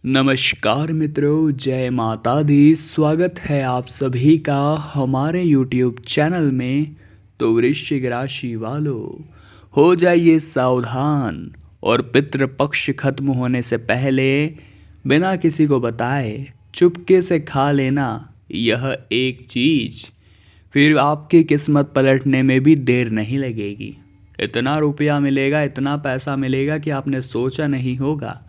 नमस्कार मित्रों, जय माता दी। स्वागत है आप सभी का हमारे YouTube चैनल में। तो वृश्चिक राशि वालों, हो जाइए सावधान और पितृपक्ष खत्म होने से पहले बिना किसी को बताए चुपके से खा लेना यह एक चीज़, फिर आपकी किस्मत पलटने में भी देर नहीं लगेगी। इतना रुपया मिलेगा, इतना पैसा मिलेगा कि आपने सोचा नहीं होगा।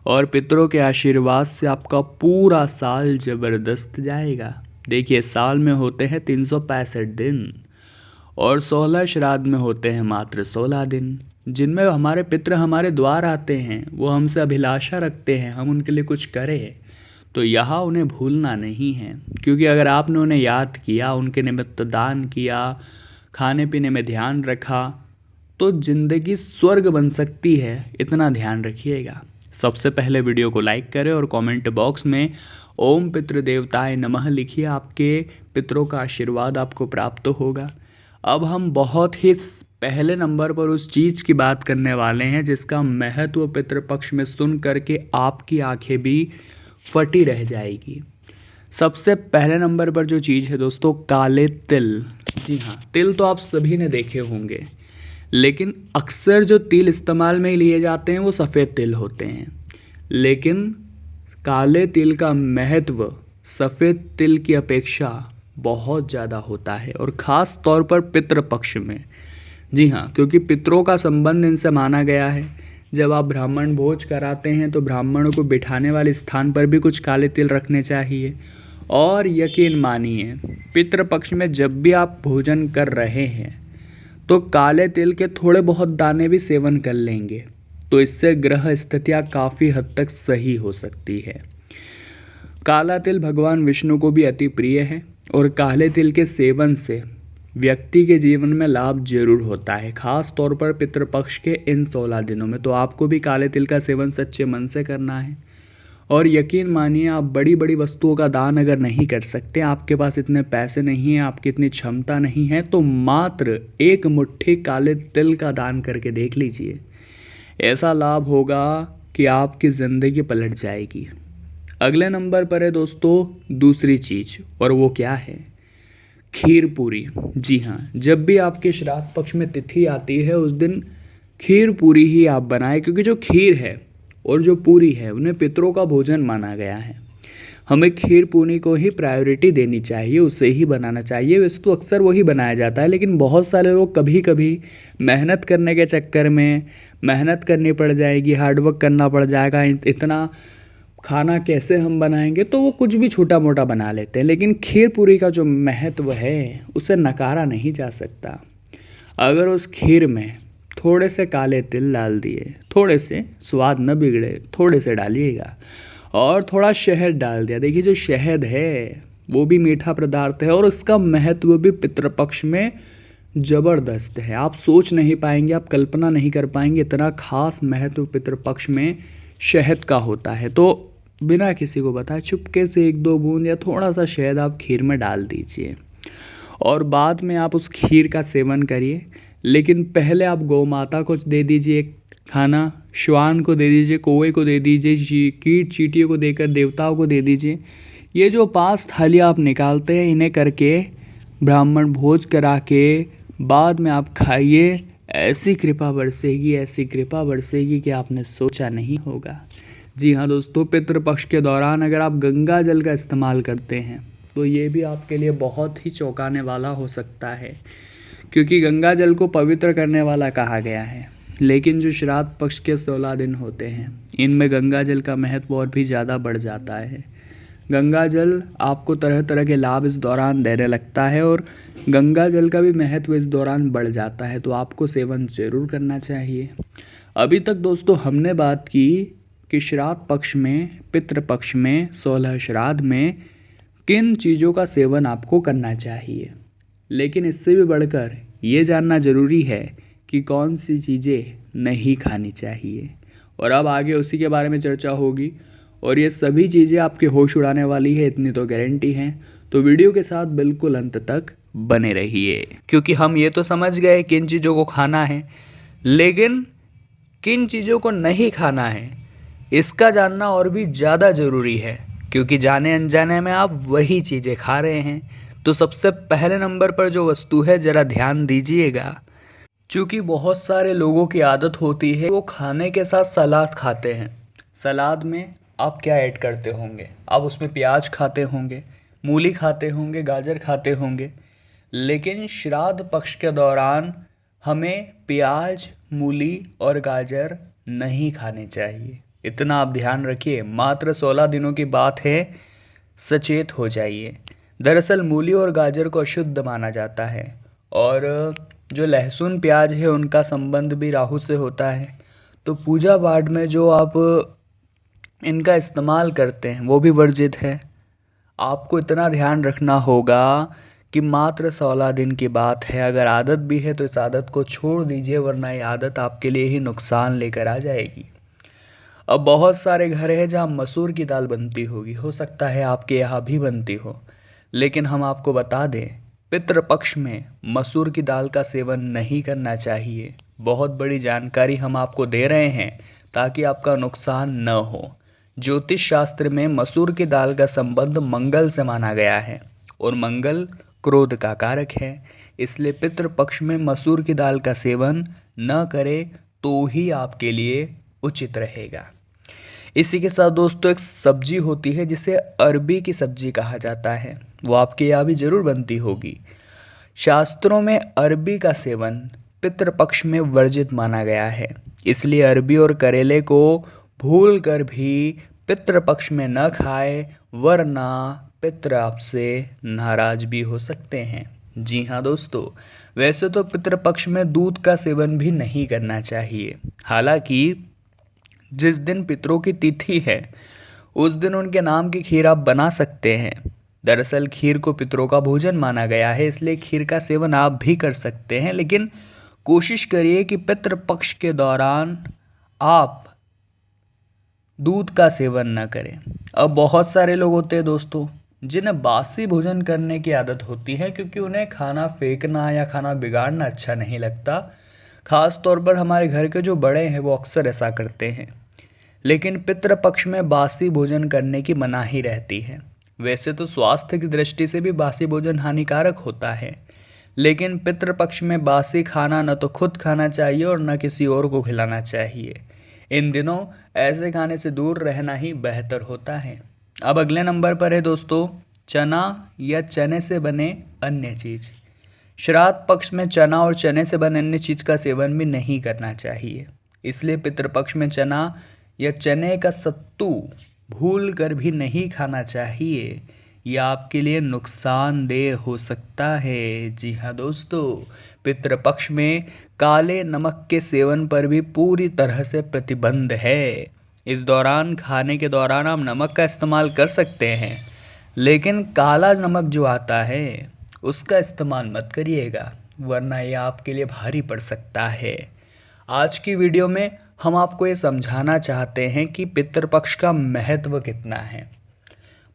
और पितरों के आशीर्वाद से आपका पूरा साल ज़बरदस्त जाएगा। देखिए, साल में होते हैं 365 दिन और 16 श्राद्ध में होते हैं मात्र 16 दिन, जिनमें हमारे पितृ हमारे द्वार आते हैं। वो हमसे अभिलाषा रखते हैं हम उनके लिए कुछ करें, तो यहाँ उन्हें भूलना नहीं है। क्योंकि अगर आपने उन्हें याद किया, उनके निमित्त दान किया, खाने पीने में ध्यान रखा, तो ज़िंदगी स्वर्ग बन सकती है। इतना ध्यान रखिएगा। सबसे पहले वीडियो को लाइक करें और कमेंट बॉक्स में ओम पितृदेवताय नमः लिखिए। आपके पितरों का आशीर्वाद आपको प्राप्त होगा। अब हम बहुत ही पहले नंबर पर उस चीज़ की बात करने वाले हैं जिसका महत्व पितृपक्ष में सुन करके आपकी आंखें भी फटी रह जाएगी। सबसे पहले नंबर पर जो चीज़ है दोस्तों, काले तिल। जी हाँ, तिल तो आप सभी ने देखे होंगे, लेकिन अक्सर जो तिल इस्तेमाल में लिए जाते हैं वो सफ़ेद तिल होते हैं। लेकिन काले तिल का महत्व सफ़ेद तिल की अपेक्षा बहुत ज़्यादा होता है, और ख़ास तौर पर पितृपक्ष में। जी हाँ, क्योंकि पितरों का संबंध इनसे माना गया है। जब आप ब्राह्मण भोज कराते हैं तो ब्राह्मणों को बिठाने वाले स्थान पर भी कुछ काले तिल रखने चाहिए। और यकीन मानिए, पितृपक्ष में जब भी आप भोजन कर रहे हैं तो काले तिल के थोड़े बहुत दाने भी सेवन कर लेंगे, तो इससे ग्रह स्थितियाँ काफ़ी हद तक सही हो सकती है। काला तिल भगवान विष्णु को भी अति प्रिय है, और काले तिल के सेवन से व्यक्ति के जीवन में लाभ जरूर होता है, खास तौर पर पितृपक्ष के इन 16 दिनों में। तो आपको भी काले तिल का सेवन सच्चे मन से करना है। और यकीन मानिए, आप बड़ी बड़ी वस्तुओं का दान अगर नहीं कर सकते, आपके पास इतने पैसे नहीं हैं, आपकी इतनी क्षमता नहीं है, तो मात्र एक मुट्ठी काले तिल का दान करके देख लीजिए। ऐसा लाभ होगा कि आपकी ज़िंदगी पलट जाएगी। अगले नंबर पर है दोस्तों दूसरी चीज़, और वो क्या है? खीर पूरी। जी हाँ, जब भी आपके श्राद्ध पक्ष में तिथि आती है उस दिन खीर पूरी ही आप बनाएं, क्योंकि जो खीर है और जो पूरी है उन्हें पितरों का भोजन माना गया है। हमें खीर पूरी को ही प्रायोरिटी देनी चाहिए, उसे ही बनाना चाहिए। वैसे तो अक्सर वही बनाया जाता है, लेकिन बहुत सारे लोग कभी कभी मेहनत करने के चक्कर में, मेहनत करनी पड़ जाएगी, हार्डवर्क करना पड़ जाएगा, इतना खाना कैसे हम बनाएंगे, तो वो कुछ भी छोटा मोटा बना लेते हैं। लेकिन खीर पूरी का जो महत्व है उसे नकारा नहीं जा सकता। अगर उस खीर में थोड़े से काले तिल डाल दिए, थोड़े से, स्वाद न बिगड़े, थोड़े से डालिएगा, और थोड़ा शहद डाल दिया। देखिए, जो शहद है वो भी मीठा पदार्थ है, और उसका महत्व भी पितृपक्ष में ज़बरदस्त है। आप सोच नहीं पाएंगे, आप कल्पना नहीं कर पाएंगे, इतना खास महत्व पितृपक्ष में शहद का होता है। तो बिना किसी को बताए चुपके से 1-2 बूंद या थोड़ा सा शहद आप खीर में डाल दीजिए, और बाद में आप उस खीर का सेवन करिए। लेकिन पहले आप गौ माता को दे दीजिए खाना, श्वान को दे दीजिए, कौवे को दे दीजिए, कीट चींटियों को देकर देवताओं को दे दीजिए। ये जो 5 थालियाँ आप निकालते हैं, इन्हें करके ब्राह्मण भोज करा के बाद में आप खाइए। ऐसी कृपा बरसेगी, ऐसी कृपा बरसेगी कि आपने सोचा नहीं होगा। जी हाँ दोस्तों, पितृपक्ष के दौरान अगर आप गंगा जल का इस्तेमाल करते हैं तो ये भी आपके लिए बहुत ही चौंकाने वाला हो सकता है, क्योंकि गंगा जल को पवित्र करने वाला कहा गया है। लेकिन जो श्राद्ध पक्ष के 16 दिन होते हैं, इनमें गंगा जल का महत्व और भी ज़्यादा बढ़ जाता है। गंगा जल आपको तरह तरह के लाभ इस दौरान देने लगता है, और गंगा जल का भी महत्व इस दौरान बढ़ जाता है। तो आपको सेवन ज़रूर करना चाहिए। अभी तक दोस्तों हमने बात की कि श्राद्ध पक्ष में, पितृपक्ष में, 16 श्राद्ध में किन चीज़ों का सेवन आपको करना चाहिए। लेकिन इससे भी बढ़कर ये जानना ज़रूरी है कि कौन सी चीज़ें नहीं खानी चाहिए, और अब आगे उसी के बारे में चर्चा होगी। और ये सभी चीज़ें आपके होश उड़ाने वाली है, इतनी तो गारंटी है। तो वीडियो के साथ बिल्कुल अंत तक बने रहिए, क्योंकि हम ये तो समझ गए किन चीज़ों को खाना है, लेकिन किन चीज़ों को नहीं खाना है इसका जानना और भी ज़्यादा ज़रूरी है, क्योंकि जाने अनजाने में आप वही चीज़ें खा रहे हैं। तो सबसे पहले नंबर पर जो वस्तु है ज़रा ध्यान दीजिएगा। क्योंकि बहुत सारे लोगों की आदत होती है वो खाने के साथ सलाद खाते हैं। सलाद में आप क्या ऐड करते होंगे? आप उसमें प्याज खाते होंगे, मूली खाते होंगे, गाजर खाते होंगे। लेकिन श्राद्ध पक्ष के दौरान हमें प्याज, मूली और गाजर नहीं खाने चाहिए। इतना आप ध्यान रखिए। मात्र 16 दिनों की बात है, सचेत हो जाइए। दरअसल मूली और गाजर को अशुद्ध माना जाता है, और जो लहसुन प्याज है उनका संबंध भी राहु से होता है। तो पूजा पाठ में जो आप इनका इस्तेमाल करते हैं वो भी वर्जित है। आपको इतना ध्यान रखना होगा कि मात्र 16 दिन की बात है। अगर आदत भी है तो इस आदत को छोड़ दीजिए, वरना ये आदत आपके लिए ही नुकसान लेकर आ जाएगी। अब बहुत सारे घर हैं जहाँ मसूर की दाल बनती होगी, हो सकता है आपके यहाँ भी बनती हो, लेकिन हम आपको बता दें, पितृपक्ष में मसूर की दाल का सेवन नहीं करना चाहिए। बहुत बड़ी जानकारी हम आपको दे रहे हैं ताकि आपका नुकसान न हो। ज्योतिष शास्त्र में मसूर की दाल का संबंध मंगल से माना गया है, और मंगल क्रोध का कारक है। इसलिए पितृपक्ष में मसूर की दाल का सेवन न करें तो ही आपके लिए उचित रहेगा। इसी के साथ दोस्तों एक सब्जी होती है जिसे अरबी की सब्जी कहा जाता है, वो आपके यहाँ भी जरूर बनती होगी। शास्त्रों में अरबी का सेवन पितृपक्ष में वर्जित माना गया है। इसलिए अरबी और करेले को भूल कर भी पितृपक्ष में न खाए, वरना पितृ आपसे नाराज भी हो सकते हैं। जी हाँ दोस्तों, वैसे तो पितृपक्ष में दूध का सेवन भी नहीं करना चाहिए। हालांकि जिस दिन पितरों की तिथि है उस दिन उनके नाम की खीर आप बना सकते हैं। दरअसल खीर को पितरों का भोजन माना गया है, इसलिए खीर का सेवन आप भी कर सकते हैं, लेकिन कोशिश करिए कि पितृपक्ष के दौरान आप दूध का सेवन न करें। अब बहुत सारे लोग होते हैं दोस्तों जिन्हें बासी भोजन करने की आदत होती है, क्योंकि उन्हें खाना फेंकना या खाना बिगाड़ना अच्छा नहीं लगता। खास तौर पर हमारे घर के जो बड़े हैं वो अक्सर ऐसा करते हैं। लेकिन पितृपक्ष में बासी भोजन करने की मनाही रहती है। वैसे तो स्वास्थ्य की दृष्टि से भी बासी भोजन हानिकारक होता है, लेकिन पितृपक्ष में बासी खाना न तो खुद खाना चाहिए और न किसी और को खिलाना चाहिए। इन दिनों ऐसे खाने से दूर रहना ही बेहतर होता है। अब अगले नंबर पर है दोस्तों चना या चने से बने अन्य चीज़। श्राद्ध पक्ष में चना और चने से बने अन्य चीज़ का सेवन भी नहीं करना चाहिए। इसलिए पितृपक्ष में चना या चने का सत्तू भूल कर भी नहीं खाना चाहिए। यह आपके लिए नुकसानदेह हो सकता है। जी हाँ दोस्तों, पितृपक्ष में काले नमक के सेवन पर भी पूरी तरह से प्रतिबंध है। इस दौरान खाने के दौरान आप नमक का इस्तेमाल कर सकते हैं, लेकिन काला नमक जो आता है उसका इस्तेमाल मत करिएगा, वरना यह आपके लिए भारी पड़ सकता है। आज की वीडियो में हम आपको ये समझाना चाहते हैं कि पितृपक्ष का महत्व कितना है।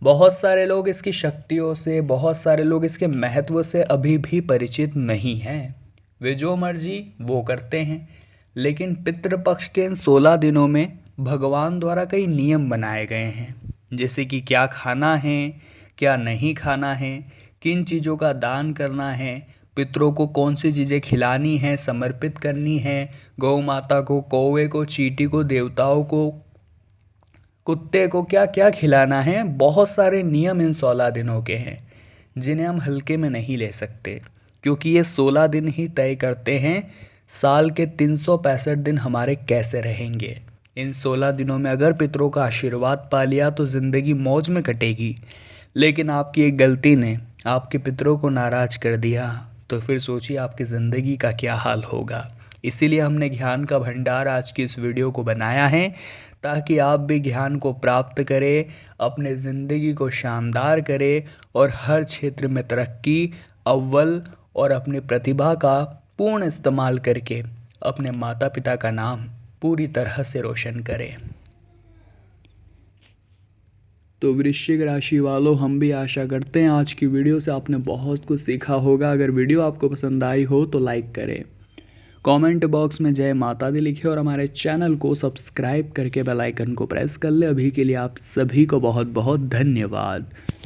बहुत सारे लोग इसकी शक्तियों से, बहुत सारे लोग इसके महत्व से अभी भी परिचित नहीं हैं। वे जो मर्जी वो करते हैं। लेकिन पितृपक्ष के इन 16 दिनों में भगवान द्वारा कई नियम बनाए गए हैं, जैसे कि क्या खाना है, क्या नहीं खाना है, किन चीज़ों का दान करना है, पितरों को कौन सी चीज़ें खिलानी है, समर्पित करनी है, गौ माता को, कौवे को, चींटी को, देवताओं को, कुत्ते को क्या क्या खिलाना है। बहुत सारे नियम इन 16 दिनों के हैं जिन्हें हम हल्के में नहीं ले सकते, क्योंकि ये 16 दिन ही तय करते हैं साल के 365 दिन हमारे कैसे रहेंगे। इन 16 दिनों में अगर पितरों का आशीर्वाद पा लिया तो ज़िंदगी मौज में कटेगी, लेकिन आपकी एक गलती ने आपके पितरों को नाराज़ कर दिया तो फिर सोचिए आपकी ज़िंदगी का क्या हाल होगा। इसीलिए हमने ज्ञान का भंडार आज की इस वीडियो को बनाया है, ताकि आप भी ज्ञान को प्राप्त करें, अपने ज़िंदगी को शानदार करें और हर क्षेत्र में तरक्की अव्वल और अपनी प्रतिभा का पूर्ण इस्तेमाल करके अपने माता पिता का नाम पूरी तरह से रोशन करें। तो वृश्चिक राशि वालों, हम भी आशा करते हैं आज की वीडियो से आपने बहुत कुछ सीखा होगा। अगर वीडियो आपको पसंद आई हो तो लाइक करें, कमेंट बॉक्स में जय माता दी लिखे और हमारे चैनल को सब्सक्राइब करके बेल आइकन को प्रेस कर ले। अभी के लिए आप सभी को बहुत बहुत धन्यवाद।